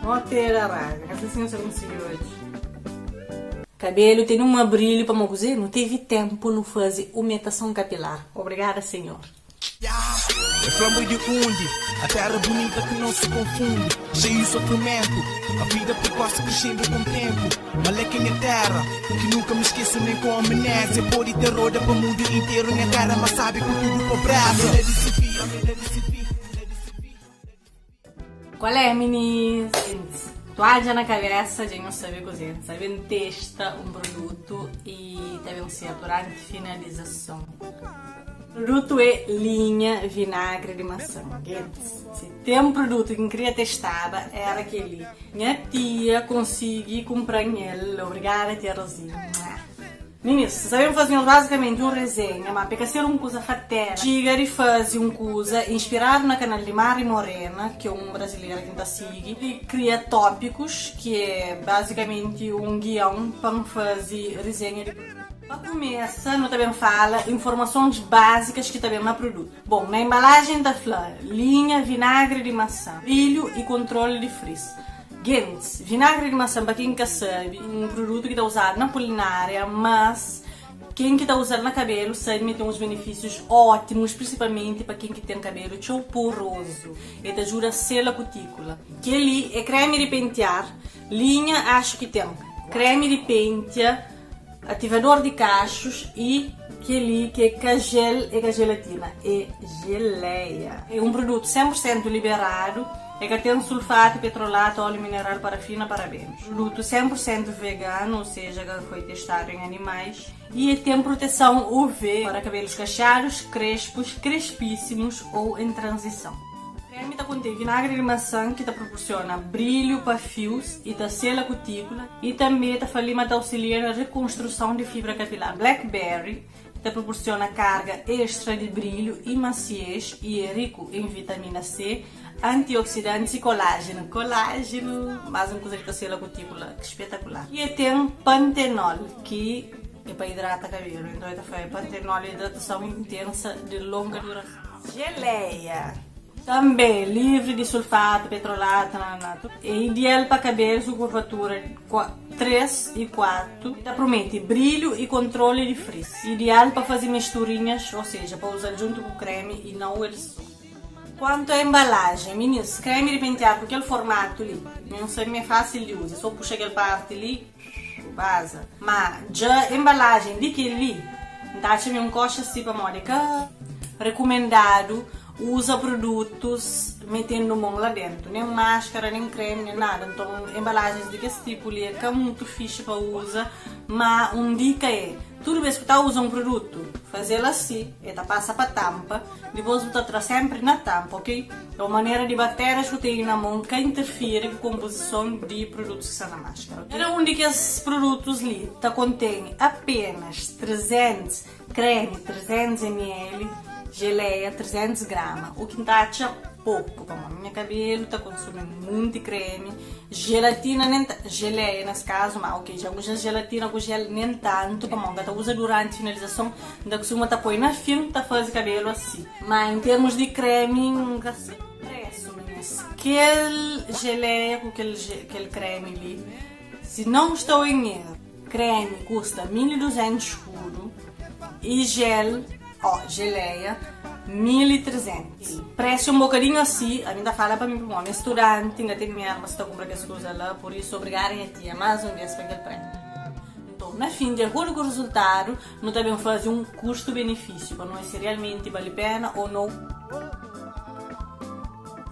Não ter aranha, assim eu consegui hoje. Cabelo tem um brilho para cozer, não teve tempo no fazer umetação capilar. Obrigada, senhor. É flambo de onde? A terra bonita que não se confunde, cheio de sofrimento, a vida precoce crescendo com o tempo. Malequim é terra, que nunca me esqueço nem com amnésia. Pode ter roda para o mundo inteiro, minha cara, mas sabe com tudo pobreza. Qual é, meninas? Toalha na cabeça, de não saber cozinhar, saber testar um produto e também ser durante finalização. O produto é linha vinagre de maçã. Se tem um produto que eu queria testar, era aquele. Minha tia consegui comprar ele. Obrigada, tia Rosinha. Meninos, sabemos fazer basicamente uma resenha, mas para ser uma coisa fatera, chega e faz uma coisa inspirado na canal de Mari Morena, que é um brasileiro que está segue, e cria tópicos, que é basicamente um guião para fazer resenha de produto. Para começar, nós também fala informações básicas que também no produto. Bom, na embalagem da flor, linha vinagre de maçã, brilho e controle de frizz. Gente, vinagre de maçã, para quem não sabe, um produto que está usado na culinária, mas quem que está usando no cabelo sabe que tem uns benefícios ótimos, principalmente para quem que tem cabelo tão poroso. Ele ajuda a selar a cutícula. Que ali é creme de pentear, linha acho que tem creme de pentear, ativador de cachos e que é cagel e gelatina e geleia. É um produto 100% liberado, é que tem sulfato, petrolato, óleo mineral, parafina, parabenos. Produto 100% vegano, ou seja, que foi testado em animais. E tem proteção UV para cabelos cacheados, crespos, crespíssimos ou em transição. O creme contém vinagre de maçã que proporciona brilho para fios e sela a cutícula. E também auxilia na reconstrução de fibra capilar. Blackberry que proporciona carga extra de brilho e maciez e é rico em vitamina C, antioxidantes e colágeno. Colágeno, mais uma coisa que sela a cutícula, espetacular. E tem pantenol, que é para hidratar o cabelo. Então, pantenol é hidratação intensa de longa duração. Geleia. Também livre de sulfato, petrolato, é ideal para cabelos com curvatura 3 e 4. Promete brilho e controle de frizz. Ideal para fazer misturinhas, ou seja, para usar junto com o creme e não eles. Quanto à embalagem, meninos, creme de pentear, porque o formato ali, não sei, é fácil de usar, só puxa aquela parte ali, vaza. Mas já a embalagem de que ali, dá-me um coxa assim para módica, recomendado. Usa produtos metendo mão lá dentro, nem máscara, nem creme, nem nada. Então, embalagens desse tipo ali é muito fixe para usar. Mas uma dica é, toda vez que você usa um produto, fazê-lo assim, e passa para a tampa, depois você traz sempre na tampa, ok? É uma maneira de bactérias que tem na mão que interfere com a composição de produtos que estão na máscara. Okay? Era um desses produtos ali, contém apenas 300 creme, 300 ml, geleia 300 gramas, o que está pouco, como meu cabelo está consumindo muito creme, gelatina nem geleia nesse caso, mas ok, já usa gelatina com gel nem tanto, como está usa durante a finalização, da costuma tá põe na fim, tá faz cabelo assim, mas em termos de creme, nunca sei preço, meninas, aquele geleia com aquele creme ali, se não estou em erro, creme custa 1.200 escuro e geleia 1.300. Preço um bocadinho assim, ainda fala para mim, bom, estudante, ainda tem minha irmã que está comprando as coisas lá, por isso obrigarem a tia mais um vez para aquele preço. Então, na fim, de acordo com o resultado, nós também fazemos um custo-benefício, para nós se realmente vale a pena ou não.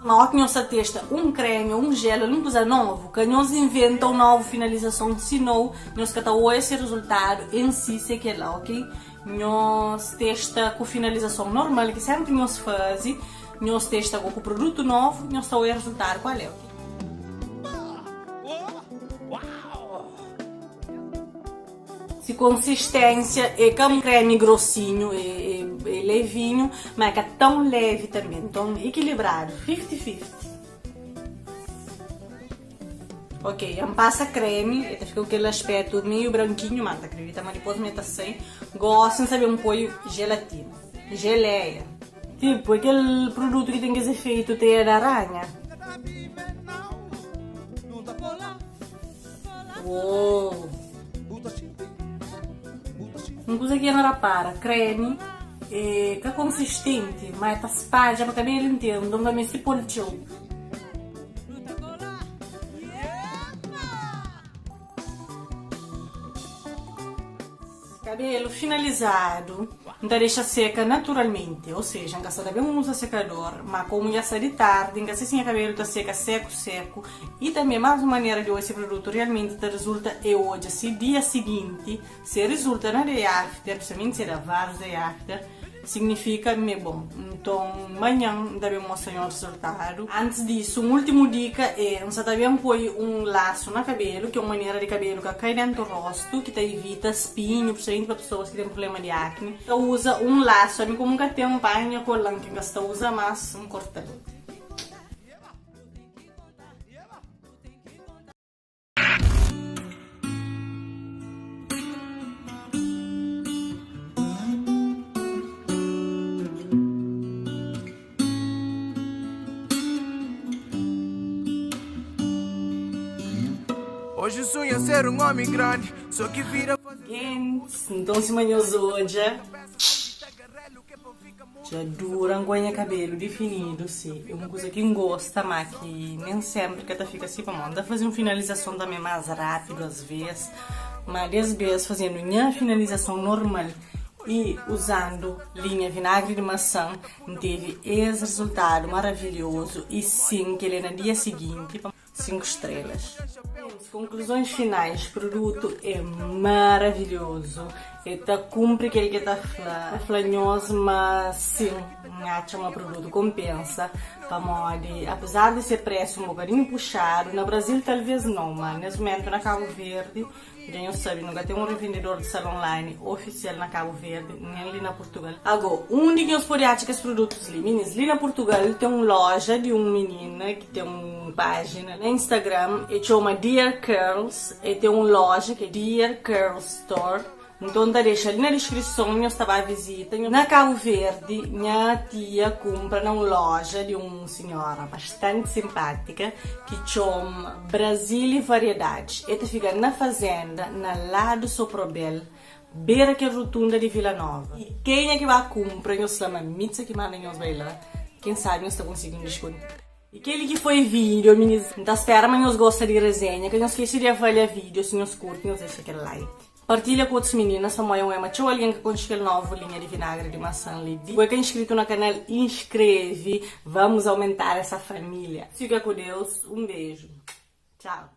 Na hora que nós testa um creme ou um gel, uma coisa nova, que nós inventamos uma nova finalização, senão nós catamos esse resultado em si, se que é lá, ok? Nós testa com finalização normal, que sempre nós fazemos, nós testa com o produto novo, nós temos o resultado qual é, ok? Se consistência é como um creme grossinho e levinho, mas é tão leve também, então equilibrado, 50-50. Ok, passa creme, e fica aquele aspecto meio branquinho, mas acredita, mas depois meta sem. Gosto de saber um pouco gelatina, geleia. Tipo, aquele produto que tem que ser feito ter aranha. Uou! Uma coisa que não para, creme, que é consistente, mas tá espalha para cabelo inteiro, então também se politiu. Cabelo finalizado, ainda deixa seca naturalmente, ou seja, não gasta bem um usa secador, mas como já sai de tarde, ainda assim o cabelo tá seco, e também mais uma maneira de esse produto realmente resulta é hoje, se dia seguinte, se resulta na day after, principalmente se é vários day after, significa me bom. Então, amanhã devemos mostrar o resultado. Antes disso, uma última dica é, você devemos pôr um laço no cabelo, que é uma maneira de cabelo que cai dentro do rosto, que evita espinho, principalmente para pessoas que têm problema de acne. Então, usa um laço, como nunca tem um paninho colante, que você usa mais um cortador. Hoje sonho ser um homem grande, só que vira então se amanhã hoje já dura ganha cabelo definido, sim. É uma coisa que gosta, mas que nem sempre que fica assim para mão. Dá fazer uma finalização também mais rápido às vezes, mas às vezes fazendo uma finalização normal e usando linha vinagre de maçã, teve esse resultado maravilhoso e sim, que ele no dia seguinte 5 estrelas. Conclusões finais, o produto é maravilhoso, ele cumpre aquele que está flanhoso, mas sim, acho um produto compensa, para moda, apesar de ser preço um bocadinho puxado, no Brasil talvez não, mas nesse momento na Cabo Verde, já eu sabe, nunca tem um revendedor de salão online oficial na Cabo Verde, nem ali na Portugal. Agora, onde que eu pode achar os produtos ali? Meninas, ali na Portugal tem uma loja de uma menina que tem uma página no Instagram, e chama Dear Curls, e tem uma loja que é Dear Curls Store. Então, deixa ali na descrição, eu estava à visita. Na Cabo Verde, minha tia compra numa loja de uma senhora bastante simpática que chama Brasil e Variedades. Ela fica na fazenda, na lado Soprobel, beira que é rotunda de Vila Nova. E quem é que vai comprar, eu chamo a Mitsa que manda nós vai lá. Quem sabe nós está conseguindo desconto. E aquele que foi vídeo, meninas, então espera, mas nós gostam de resenha, que não esqueci de avaliar vídeo, se nós curtem, nós deixa aquele like. Partilha com outras meninas, para mim é uma tchau alguém que conseguiu novo linha de vinagre de maçã ali. Se você é inscrito no canal, inscreve, vamos aumentar essa família. Fica com Deus, um beijo, tchau.